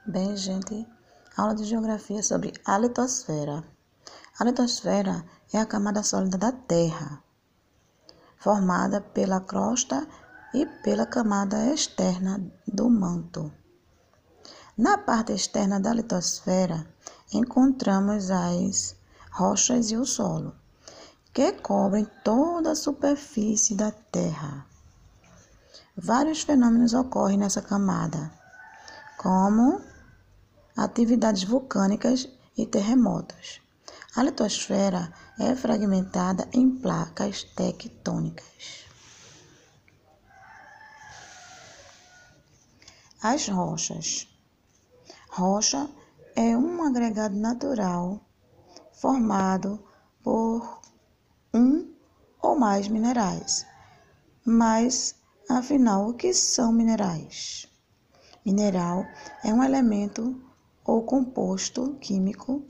Bem, gente, aula de geografia sobre a litosfera. A litosfera é a camada sólida da Terra, formada pela crosta e pela camada externa do manto. Na parte externa da litosfera, encontramos as rochas e o solo, que cobrem toda a superfície da Terra. Vários fenômenos ocorrem nessa camada, como atividades vulcânicas e terremotos. A litosfera é fragmentada em placas tectônicas. As rochas. Rocha é um agregado natural formado por um ou mais minerais. Mas, afinal, o que são minerais? Mineral é um elemento ou composto químico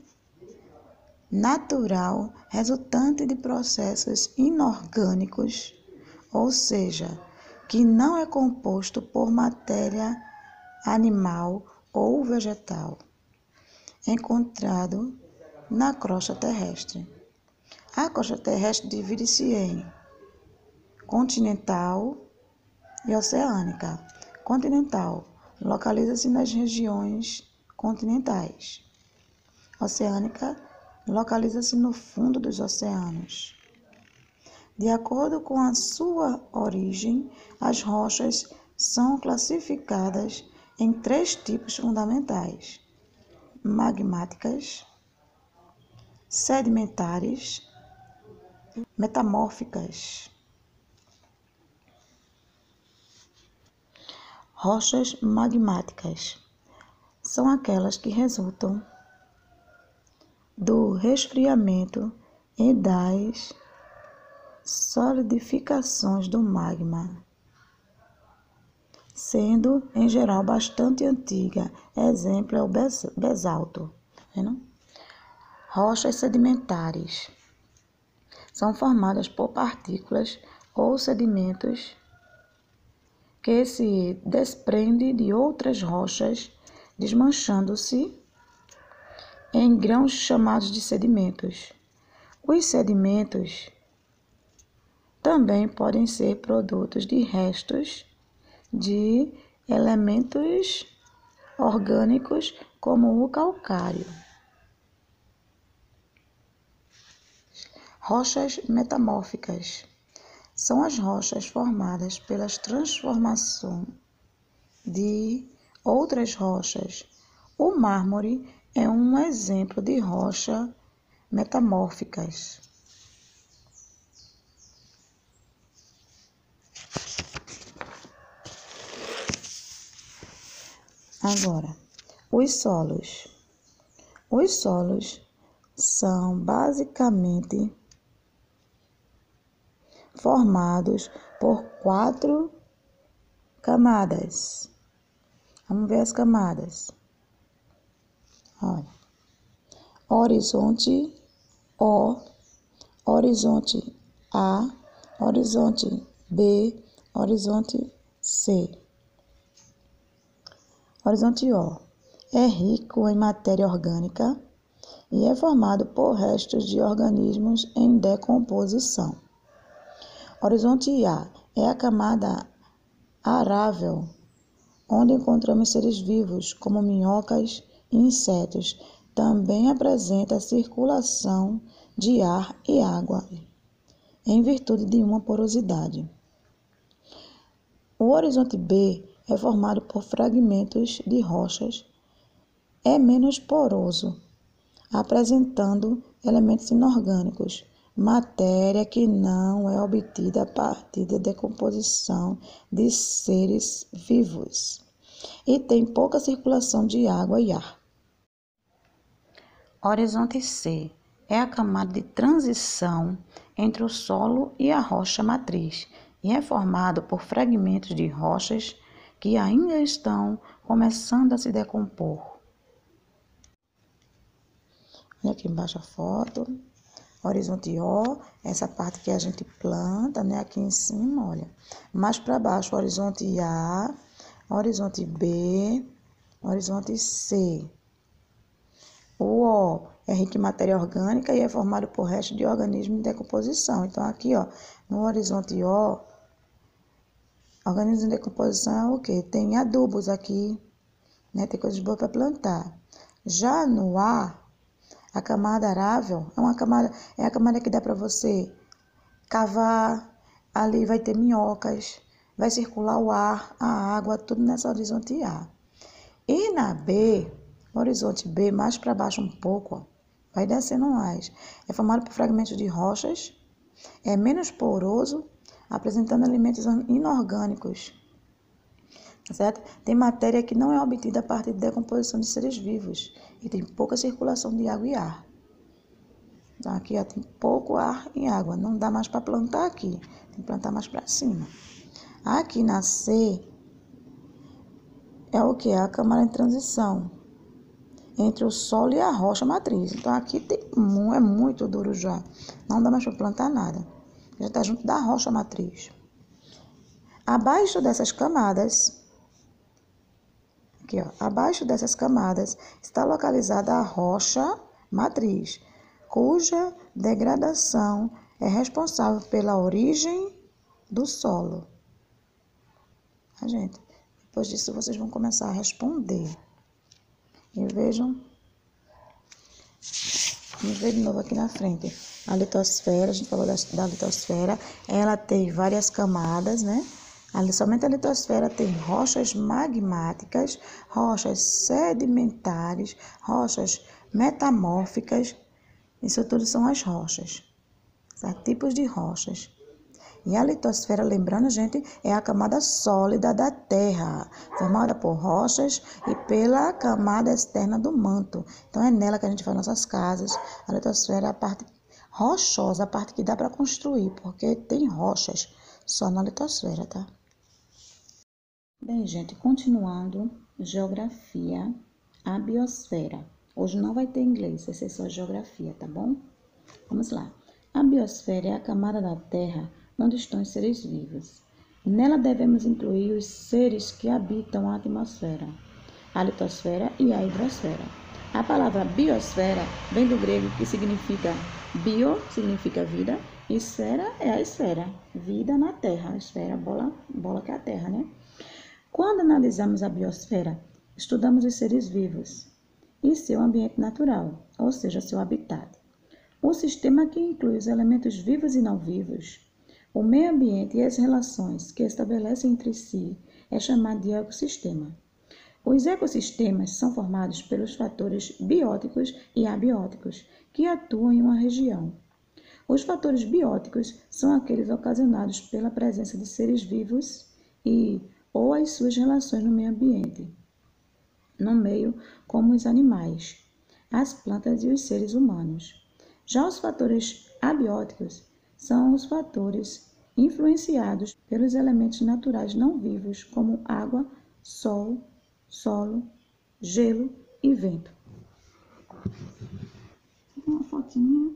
natural resultante de processos inorgânicos, ou seja, que não é composto por matéria animal ou vegetal, encontrado na crosta terrestre. A crosta terrestre divide-se em continental e oceânica. Continental localiza-se nas regiões continentais. Oceânica localiza-se no fundo dos oceanos. De acordo com a sua origem, as rochas são classificadas em 3 tipos fundamentais: magmáticas, sedimentares, metamórficas. Rochas magmáticas são aquelas que resultam do resfriamento e das solidificações do magma, sendo em geral bastante antiga. Exemplo é o basalto. Rochas sedimentares são formadas por partículas ou sedimentos que se desprendem de outras rochas, desmanchando-se em grãos chamados de sedimentos. Os sedimentos também podem ser produtos de restos de elementos orgânicos, como o calcário. Rochas metamórficas são as rochas formadas pelas transformações de outras rochas. O mármore é um exemplo de rocha metamórficas. Agora, os solos. Os solos são basicamente formados por 4 camadas. Vamos ver as camadas. Olha. Horizonte O, horizonte A, horizonte B, horizonte C. Horizonte O é rico em matéria orgânica e é formado por restos de organismos em decomposição. Horizonte A é a camada arável, onde encontramos seres vivos, como minhocas e insetos. Também apresenta circulação de ar e água, em virtude de uma porosidade. O horizonte B é formado por fragmentos de rochas, é menos poroso, apresentando elementos inorgânicos, matéria que não é obtida a partir da decomposição de seres vivos, e tem pouca circulação de água e ar. Horizonte C é a camada de transição entre o solo e a rocha matriz e é formado por fragmentos de rochas que ainda estão começando a se decompor. Olha aqui embaixo a foto. Horizonte O, essa parte que a gente planta, aqui em cima, olha. Mais para baixo, horizonte A, horizonte B, Horizonte C. O O é rico em matéria orgânica e é formado por restos de organismos em decomposição. Então, aqui, ó, no horizonte O, organismos em decomposição é o quê? Tem adubos aqui, né? Tem coisas boas para plantar. Já no A, a camada arável é a camada que dá para você cavar, ali vai ter minhocas, vai circular o ar, a água, tudo nessa horizonte A. E na B, horizonte B, mais para baixo um pouco, ó, vai descendo mais. É formado por fragmentos de rochas, é menos poroso, apresentando alimentos inorgânicos, certo? Tem matéria que não é obtida a partir de decomposição de seres vivos e tem pouca circulação de água e ar. Então, aqui, ó, tem pouco ar e água, não dá mais para plantar aqui, tem que plantar mais para cima. Aqui na C, é o que? É a camada de transição entre o solo e a rocha matriz. Então, aqui é muito duro já. Não dá mais para plantar nada. Já está junto da rocha matriz. Abaixo dessas camadas, aqui, ó, abaixo dessas camadas está localizada a rocha matriz, cuja degradação é responsável pela origem do solo. Tá, gente? Depois disso, vocês vão começar a responder. E vejam, vamos ver de novo aqui na frente. A litosfera, a gente falou da litosfera, ela tem várias camadas, né? Somente a litosfera tem rochas magmáticas, rochas sedimentares, rochas metamórficas. Isso tudo são as rochas, certo? Tipos de rochas. E a litosfera, lembrando, gente, é a camada sólida da Terra, formada por rochas e pela camada externa do manto. Então, é nela que a gente faz nossas casas. A litosfera é a parte rochosa, a parte que dá para construir, porque tem rochas só na litosfera, tá? Bem, gente, continuando, geografia, a biosfera. Hoje não vai ter inglês, vai ser só geografia, tá bom? Vamos lá. A biosfera é a camada da Terra onde estão os seres vivos. Nela devemos incluir os seres que habitam a atmosfera, a litosfera e a hidrosfera. A palavra biosfera vem do grego, que significa bio, significa vida, e esfera é a esfera, vida na Terra, a esfera, bola que é a Terra, né? Quando analisamos a biosfera, estudamos os seres vivos e seu ambiente natural, ou seja, seu habitat. O sistema que inclui os elementos vivos e não vivos, o meio ambiente e as relações que estabelecem entre si é chamado de ecossistema. Os ecossistemas são formados pelos fatores bióticos e abióticos que atuam em uma região. Os fatores bióticos são aqueles ocasionados pela presença de seres vivos ou as suas relações no meio ambiente, no meio como os animais, as plantas e os seres humanos. Já os fatores abióticos são os fatores influenciados pelos elementos naturais não vivos, como água, sol, solo, gelo e vento. Uma fotinha.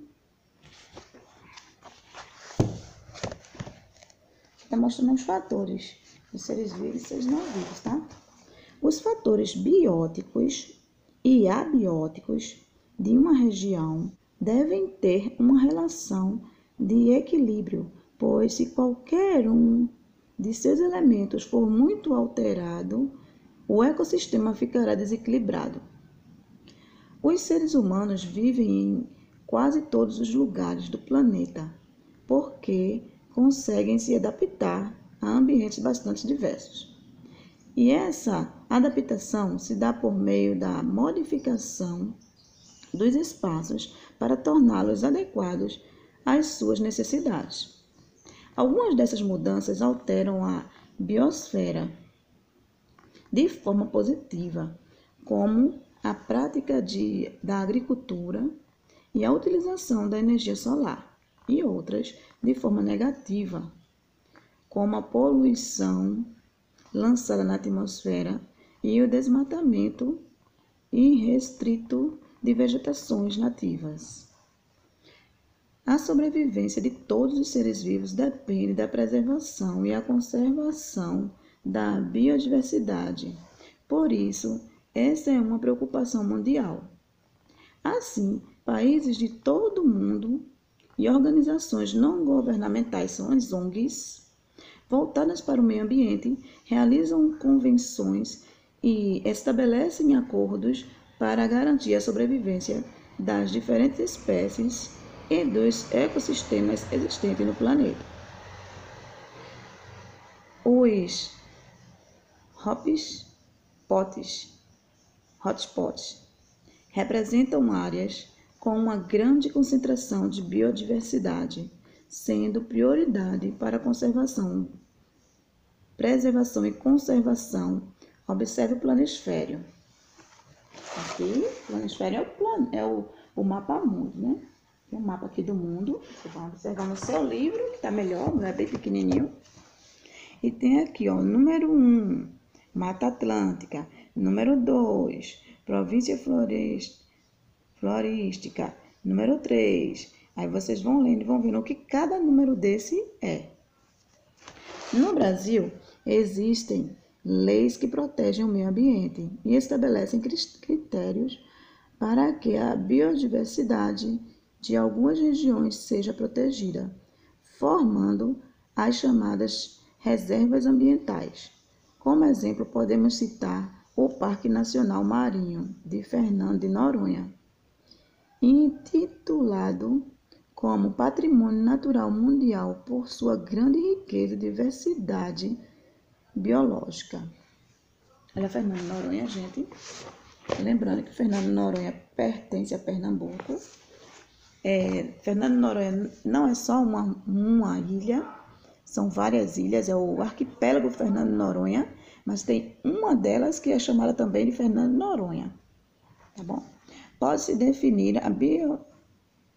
Está mostrando os fatores dos seres vivos e seres não vivos, tá? Os fatores bióticos e abióticos de uma região devem ter uma relação de equilíbrio, pois se qualquer um de seus elementos for muito alterado, o ecossistema ficará desequilibrado. Os seres humanos vivem em quase todos os lugares do planeta, porque conseguem se adaptar a ambientes bastante diversos. E essa adaptação se dá por meio da modificação dos espaços para torná-los adequados às suas necessidades. Algumas dessas mudanças alteram a biosfera de forma positiva, como a prática da agricultura e a utilização da energia solar, e outras de forma negativa, como a poluição lançada na atmosfera e o desmatamento irrestrito de vegetações nativas. A sobrevivência de todos os seres vivos depende da preservação e a conservação da biodiversidade. Por isso, essa é uma preocupação mundial. Assim, países de todo o mundo e organizações não governamentais, são as ONGs, voltadas para o meio ambiente, realizam convenções e estabelecem acordos para garantir a sobrevivência das diferentes espécies e dos ecossistemas existentes no planeta. Os hotspots representam áreas com uma grande concentração de biodiversidade, sendo prioridade para a preservação e conservação. Observe o planisfério. Aqui, o planisfério é o mapa mundo, né? Tem um mapa aqui do mundo, você vai observar no seu livro, que está melhor, não é bem pequenininho. E tem aqui, ó, número 1, Mata Atlântica. Número 2, Província Florística. Número 3. Aí vocês vão lendo e vão vendo o que cada número desse é. No Brasil, existem leis que protegem o meio ambiente e estabelecem critérios para que a biodiversidade de algumas regiões seja protegida, formando as chamadas reservas ambientais. Como exemplo, podemos citar o Parque Nacional Marinho de Fernando de Noronha, intitulado como Patrimônio Natural Mundial por sua grande riqueza e diversidade biológica. Olha, Fernando de Noronha, gente. Lembrando que Fernando de Noronha pertence a Pernambuco. Fernando de Noronha não é só uma ilha, são várias ilhas, é o arquipélago Fernando de Noronha, mas tem uma delas que é chamada também de Fernando de Noronha, tá bom? Pode-se definir a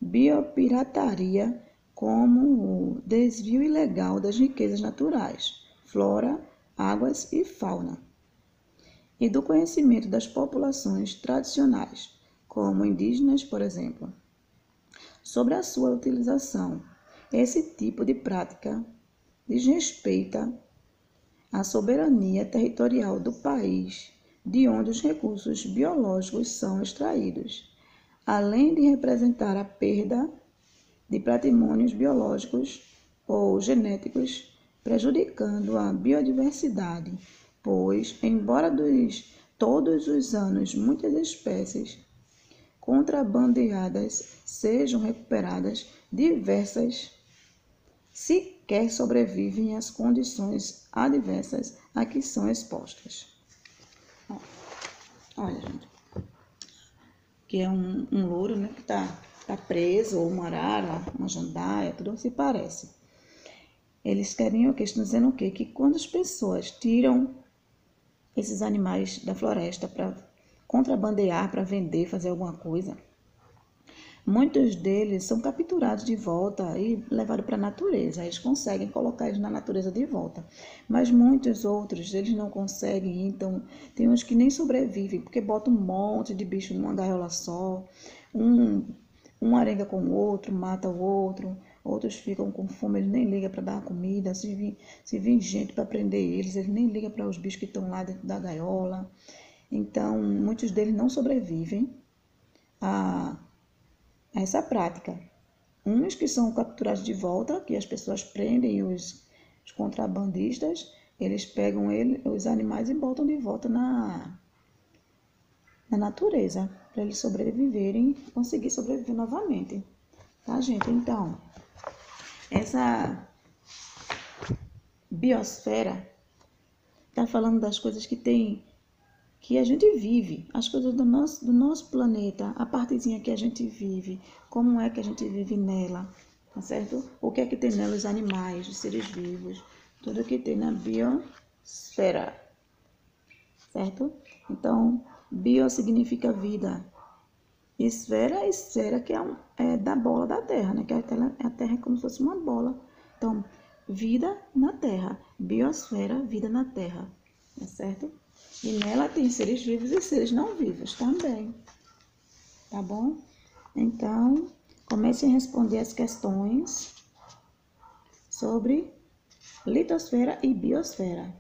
biopirataria como o desvio ilegal das riquezas naturais, flora, águas e fauna, e do conhecimento das populações tradicionais, como indígenas, por exemplo, sobre a sua utilização. Esse tipo de prática desrespeita a soberania territorial do país de onde os recursos biológicos são extraídos, além de representar a perda de patrimônios biológicos ou genéticos, prejudicando a biodiversidade, pois, embora todos os anos muitas espécies contrabandeadas sejam recuperadas, diversas sequer sobrevivem às condições adversas a que são expostas. Olha, gente, que é um louro, né, que tá preso, ou uma arara, uma jandaia, tudo se parece. Eles querem o que? Estão dizendo o quê? Que quando as pessoas tiram esses animais da floresta para contrabandear, para vender, fazer alguma coisa, muitos deles são capturados de volta e levados para a natureza. Eles conseguem colocar eles na natureza de volta. Mas muitos outros, eles não conseguem. Então, tem uns que nem sobrevivem, porque botam um monte de bicho numa gaiola só. Um arenga com o outro, mata o outro. Outros ficam com fome, eles nem ligam para dar comida. Se vir gente para prender eles nem ligam para os bichos que estão lá dentro da gaiola. Então, muitos deles não sobrevivem a essa prática. Uns que são capturados de volta, que as pessoas prendem os contrabandistas, eles pegam os animais e botam de volta na natureza, para eles sobreviverem, conseguir sobreviver novamente. Tá, gente? Então, essa biosfera está falando das coisas que a gente vive, as coisas do nosso planeta, a partezinha que a gente vive, como é que a gente vive nela, tá certo? O que é que tem nela, os animais, os seres vivos, tudo que tem na biosfera, certo? Então, bio significa vida. Esfera que é da bola da Terra, né? Que a Terra é como se fosse uma bola. Então, vida na Terra, biosfera, vida na Terra, tá certo? E nela tem seres vivos e seres não vivos também, tá bom? Então, comece a responder as questões sobre litosfera e biosfera.